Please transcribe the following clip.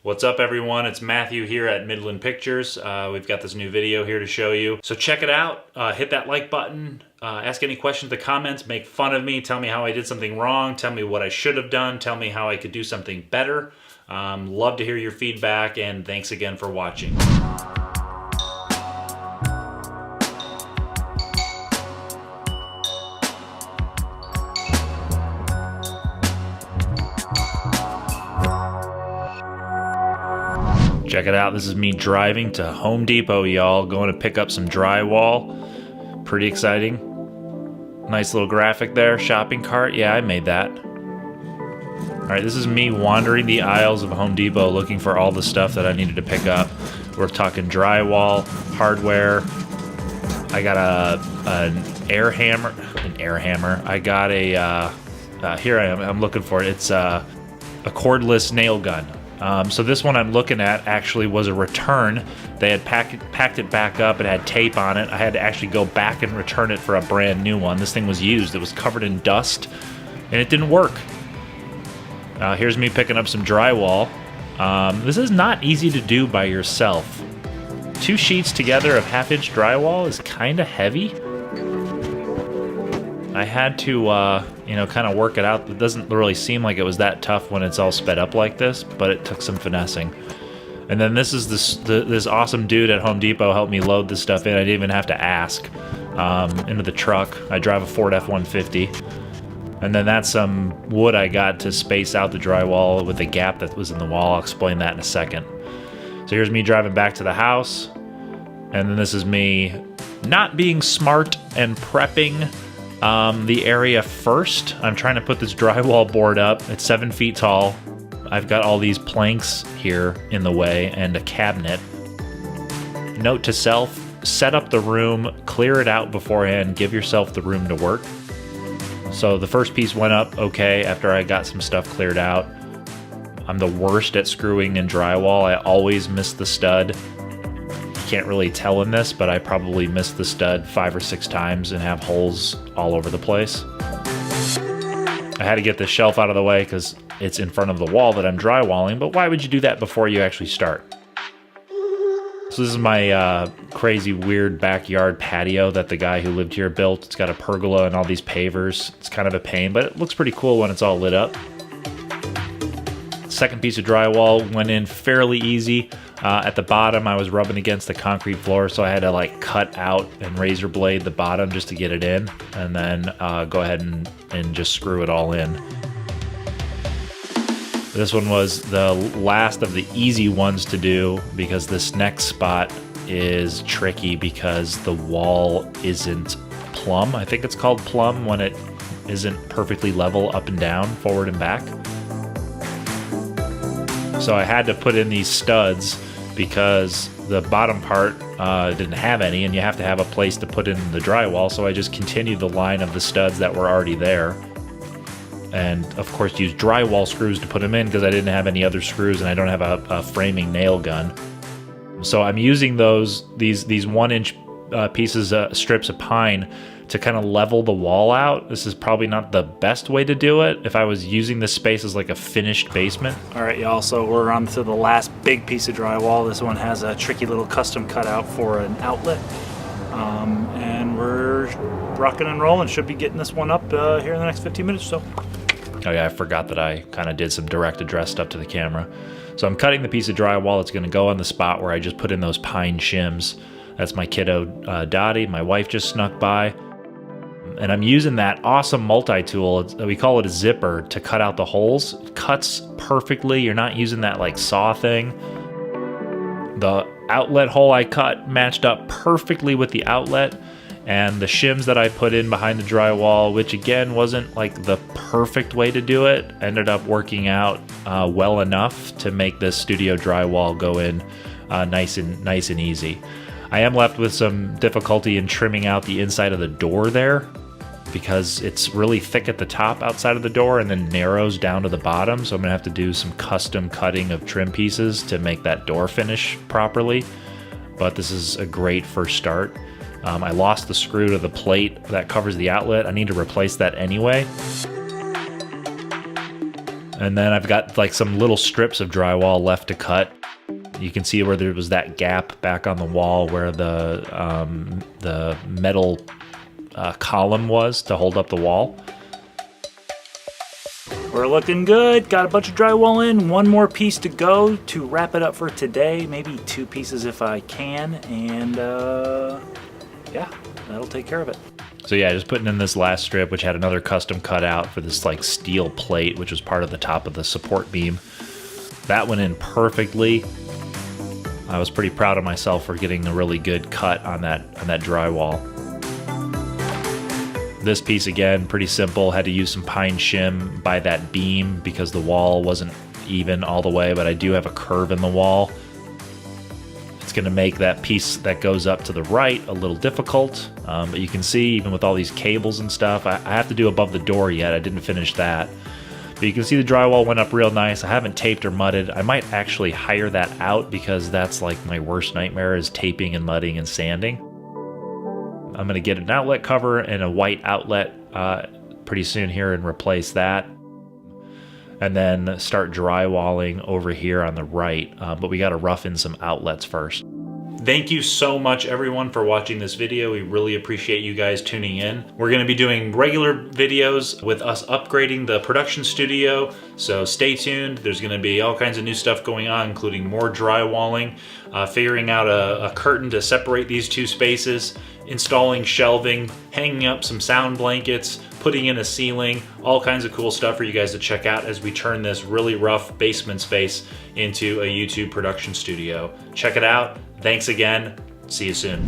What's up everyone, it's Matthew here at Midland Pictures. We've got this new video here to show you. So check it out, hit that like button, ask any questions in the comments, make fun of me, tell me how I did something wrong, tell me what I should have done, tell me how I could do something better. Love to hear your feedback, and thanks again for watching. Check it out, this is me driving to Home Depot, y'all. Going to pick up some drywall. Pretty exciting. Nice little graphic there, shopping cart. Yeah, I made that. All right, this is me wandering the aisles of Home Depot looking for all the stuff that I needed to pick up. We're talking drywall, hardware. I got an air hammer. I got a, here I am, I'm looking for it. It's a cordless nail gun. So this one I'm looking at actually was a return. They had packed it back up. It had tape on it. I had to actually go back and return it for a brand new one. This thing was used. It was covered in dust, and it didn't work. Here's me picking up some drywall. This is not easy to do by yourself. 2 sheets together of 1/2-inch drywall is kind of heavy. I had to, kind of work it out. It doesn't really seem like it was that tough when it's all sped up like this, but it took some finessing. And then this is this awesome dude at Home Depot helped me load this stuff in. I didn't even have to ask, into the truck. I drive a Ford F-150. And then that's some wood I got to space out the drywall with the gap that was in the wall. I'll explain that in a second. So here's me driving back to the house. And then this is me not being smart and prepping the area first. I'm trying to put this drywall board up. It's 7 feet tall. I've got all these planks here in the way and a cabinet. Note to self, set up the room, clear it out beforehand, give yourself the room to work. So the first piece went up okay after I got some stuff cleared out. I'm the worst at screwing in drywall. I always miss the stud. Can't really tell in this, but I probably missed the stud 5 or 6 times and have holes all over the place. I had to get this shelf out of the way because it's in front of the wall that I'm drywalling, but why would you do that before you actually start? So this is my crazy weird backyard patio that the guy who lived here built. It's got a pergola and all these pavers. It's kind of a pain, but it looks pretty cool when it's all lit up. Second piece of drywall went in fairly easy. At the bottom, I was rubbing against the concrete floor, so I had to like cut out and razor blade the bottom just to get it in, and then go ahead and just screw it all in. This one was the last of the easy ones to do because this next spot is tricky because the wall isn't plumb. I think it's called plumb when it isn't perfectly level up and down, forward and back. So I had to put in these studs because the bottom part didn't have any, and you have to have a place to put in the drywall, so I just continued the line of the studs that were already there. And of course used drywall screws to put them in because I didn't have any other screws and I don't have a framing nail gun. So I'm using these 1-inch pieces, strips of pine to kind of level the wall out. This is probably not the best way to do it if I was using this space as like a finished basement. All right, y'all, so we're on to the last big piece of drywall. This one has a tricky little custom cutout for an outlet. And we're rocking and rolling. Should be getting this one up here in the next 15 minutes or so. Oh yeah, I forgot that I kind of did some direct address stuff to the camera. So I'm cutting the piece of drywall. It's gonna go on the spot where I just put in those pine shims. That's my kiddo, Dottie. My wife just snuck by. And I'm using that awesome multi-tool, we call it a zipper, to cut out the holes. It cuts perfectly. You're not using that like saw thing. The outlet hole I cut matched up perfectly with the outlet, and the shims that I put in behind the drywall, which again wasn't like the perfect way to do it, ended up working out well enough to make this studio drywall go in nice and easy. I am left with some difficulty in trimming out the inside of the door there because it's really thick at the top outside of the door and then narrows down to the bottom. So I'm gonna have to do some custom cutting of trim pieces to make that door finish properly. But this is a great first start. I lost the screw to the plate that covers the outlet. I need to replace that anyway. And then I've got like some little strips of drywall left to cut. You can see where there was that gap back on the wall where the metal column was to hold up the wall. We're looking good. Got a bunch of drywall in. One more piece to go to wrap it up for today. Maybe 2 pieces if I can. And yeah, that'll take care of it. So yeah, just putting in this last strip, which had another custom cutout for this like steel plate, which was part of the top of the support beam. That went in perfectly. I was pretty proud of myself for getting a really good cut on that drywall. This piece again, pretty simple. Had to use some pine shim by that beam because the wall wasn't even all the way, but I do have a curve in the wall. It's gonna make that piece that goes up to the right a little difficult, but you can see even with all these cables and stuff, I have to do above the door yet. I didn't finish that. But you can see the drywall went up real nice. I haven't taped or mudded. I might actually hire that out because that's like my worst nightmare is taping and mudding and sanding. I'm gonna get an outlet cover and a white outlet pretty soon here and replace that. And then start drywalling over here on the right, but we gotta rough in some outlets first. Thank you so much everyone for watching this video. We really appreciate you guys tuning in. We're gonna be doing regular videos with us upgrading the production studio, so stay tuned. There's gonna be all kinds of new stuff going on, including more drywalling, figuring out a curtain to separate these 2 spaces, installing shelving, hanging up some sound blankets, putting in a ceiling, all kinds of cool stuff for you guys to check out as we turn this really rough basement space into a YouTube production studio. Check it out. Thanks again. See you soon.